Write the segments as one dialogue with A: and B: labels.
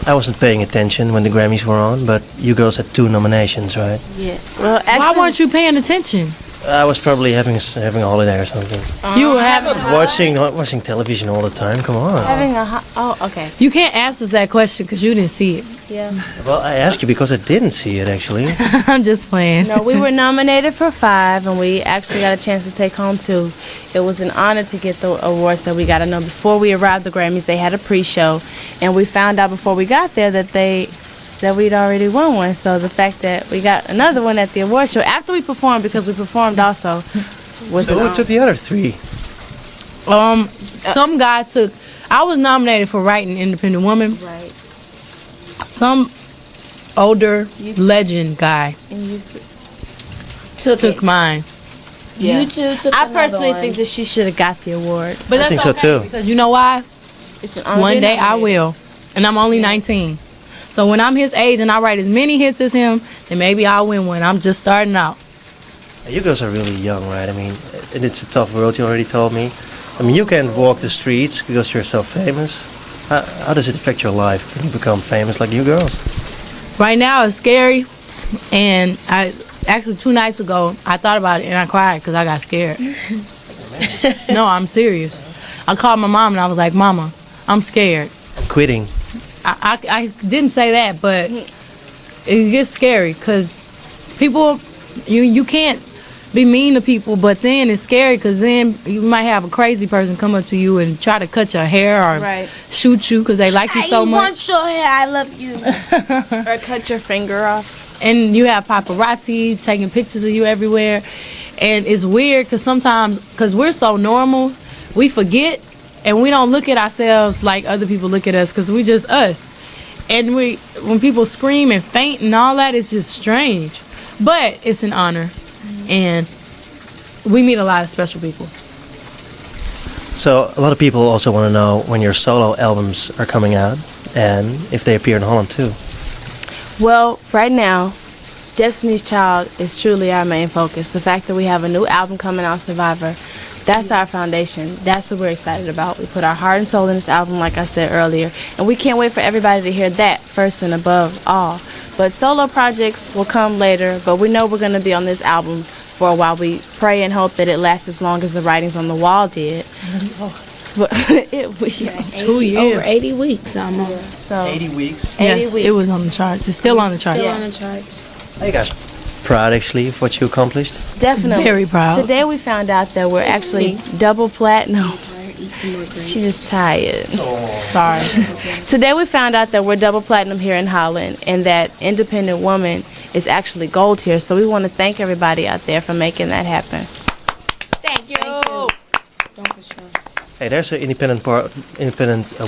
A: I wasn't paying attention when the Grammys were on, but you girls had 2 nominations, right?
B: Yeah. Well, actually,
C: Why weren't you paying attention?
A: I was probably having a holiday or something.
C: You were having.
A: Watching television all the time. Come on.
B: Oh, okay.
C: You can't ask us that question because you didn't see it.
B: Yeah.
A: Well, I asked you because I didn't see it actually.
C: I'm just playing.
B: No, we were nominated for 5, and we actually got a chance to take home 2. It was an honor to get the awards that we got. I know before we arrived at the Grammys, they had a pre-show, and we found out before we got there that we'd already won one. So the fact that we got another one at the award show after we performed, because we performed also, was
A: So who took the other 3?
C: Some guy took. I was nominated for Writing Independent Woman.
B: right.
C: Some older legend guy
B: And you
C: took mine.
B: Yeah.
D: You two took
B: I
D: another
B: personally
D: one.
B: think that she should have got the award.
C: But
A: I
C: that's
A: think so,
C: okay,
A: too.
C: because you know why?
B: It's an honor
C: One
B: being
C: day I
B: nominated.
C: will, and I'm only 19. So when I'm his age and I write as many hits as him, then maybe I'll win one. I'm just starting out.
A: You girls are really young, right? I mean, and it's a tough world. You already told me. I mean, you can't walk the streets because you're so famous. How does it affect your life when you become famous like you girls?
C: Right now it's scary, and I actually 2 nights ago I thought about it and I cried because I got scared. No, I'm serious. I called my mom and I was like, "Mama, I'm scared."
A: I'm quitting.
C: I didn't say that, but it gets scary because people, you can't be mean to people, but then it's scary because then you might have a crazy person come up to you and try to cut your hair or
B: Right.
C: shoot you because they like you so
D: I
C: much.
D: want your hair. I love you.
B: Or cut your finger off.
C: And you have paparazzi taking pictures of you everywhere, and it's weird because sometimes, because we're so normal, we forget and we don't look at ourselves like other people look at us because we just us. And when people scream and faint and all that, it's just strange, but it's an honor. And we meet a lot of special people.
A: So a lot of people also want to know when your solo albums are coming out and if they appear in Holland too.
B: Well, right now, Destiny's Child is truly our main focus. The fact that we have a new album coming out, Survivor, that's our foundation. That's what we're excited about. We put our heart and soul in this album, like I said earlier, and we can't wait for everybody to hear that first and above all. But solo projects will come later, but we know we're going to be on this album for a while. We pray and hope that it lasts as long as the writings on the wall did. But yeah,
C: 2 years.
D: Over 80 weeks almost.
B: so
A: 80 weeks.
B: 80
C: Yes,
B: weeks.
C: it was on the charts. It's still on the charts.
D: Still on the charts.
A: Are you guys proud actually of what you accomplished?
B: Definitely.
C: Very proud.
B: Today we found out that we're actually double platinum. She's just tired.
C: Sorry.
B: Today we found out that we're double platinum here in Holland, and that Independent Woman is actually gold here. So we want to thank everybody out there for making that happen.
C: Thank you.
D: Don't for sure.
A: Hey, there's an Independent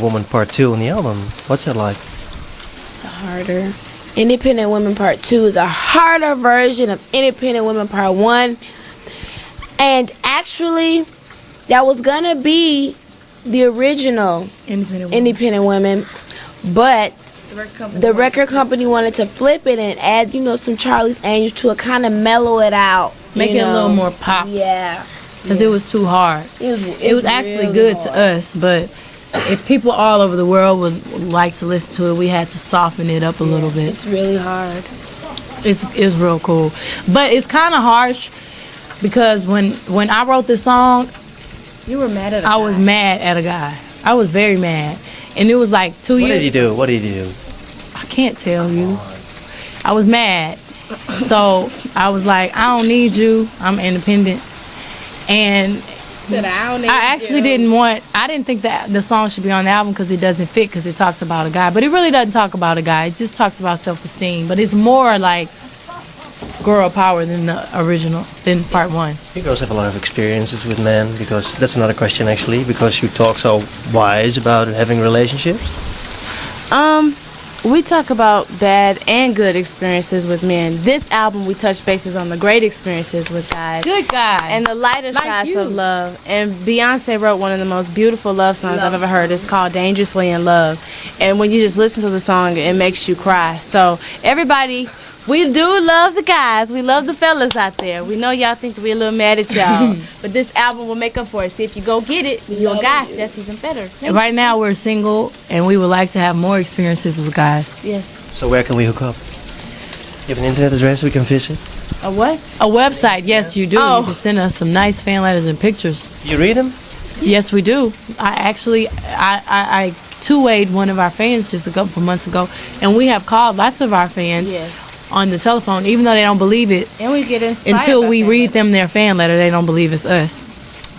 A: Woman Part 2 on the album. What's that like?
D: It's a harder. Independent Women Part 2 is a harder version of Independent Women Part 1. And actually, that was going to be the original Independent Women. But the record company wanted to flip it and add, some Charlie's Angels to it, kind of mellow it out.
C: Make it a little more pop.
D: Yeah.
C: Because it was too hard. It was actually
D: really
C: good
D: hard.
C: to us, but if people all over the world would like to listen to it, we had to soften it up a little bit.
D: It's really hard.
C: It's real cool. But it's kind of harsh because when I wrote this song,
B: You were mad at
C: I was mad at a guy. I was very mad. And it was like 2
A: What
C: years.
A: did he do? What did he do?
C: I can't tell you. I was mad. So I was like, I don't need you. I'm independent. And I actually I didn't think that the song should be on the album because it doesn't fit because it talks about a guy. But it really doesn't talk about a guy. It just talks about self-esteem. But it's more like girl power than the original, than part 1.
A: You girls have a lot of experiences with men, because that's another question actually, because you talk so wise about having relationships.
B: We talk about bad and good experiences with men. This album, we touch bases on the great experiences with guys.
C: Good guy.
B: And the lighter
C: Like
B: sides
C: you.
B: of love. And Beyonce wrote one of the most beautiful love songs I've ever heard. It's called Dangerously in Love. And when you just listen to the song, it makes you cry. So everybody We do love the guys. We love the fellas out there. We know y'all think that we're a little mad at y'all, but this album will make up for it. See, if you go get it, you're guys. That's even better.
C: Right now, we're single, and we would like to have more experiences with guys.
B: Yes.
A: So where can we hook up? You have an internet address we can visit?
B: A what?
C: A website, yes, you do.
B: Oh.
C: You can send us some nice fan letters and pictures.
A: You read them?
C: Yes, we do. I two-wayed one of our fans just a couple months ago, and we have called lots of our fans on the telephone, even though they don't believe it.
B: And we get inspired
C: until we
B: by
C: read them their fan letter. They don't believe it's us.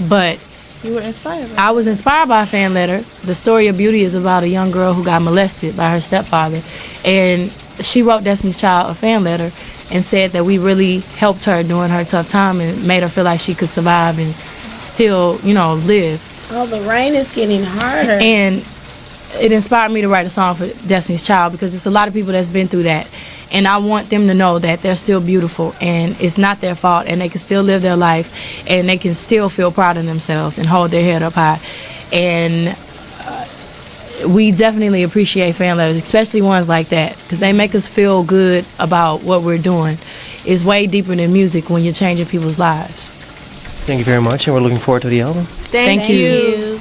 C: But
B: you were inspired by
C: I was inspired by a fan letter. The story of Beauty is about a young girl who got molested by her stepfather, and she wrote Destiny's Child a fan letter and said that we really helped her during her tough time and made her feel like she could survive and still, live.
D: Oh, the rain is getting harder.
C: And it inspired me to write a song for Destiny's Child because it's a lot of people that's been through that. And I want them to know that they're still beautiful and it's not their fault and they can still live their life and they can still feel proud of themselves and hold their head up high. And we definitely appreciate fan letters, especially ones like that, because they make us feel good about what we're doing. It's way deeper than music when you're changing people's lives.
A: Thank you very much, and we're looking forward to the album.
B: Thank you.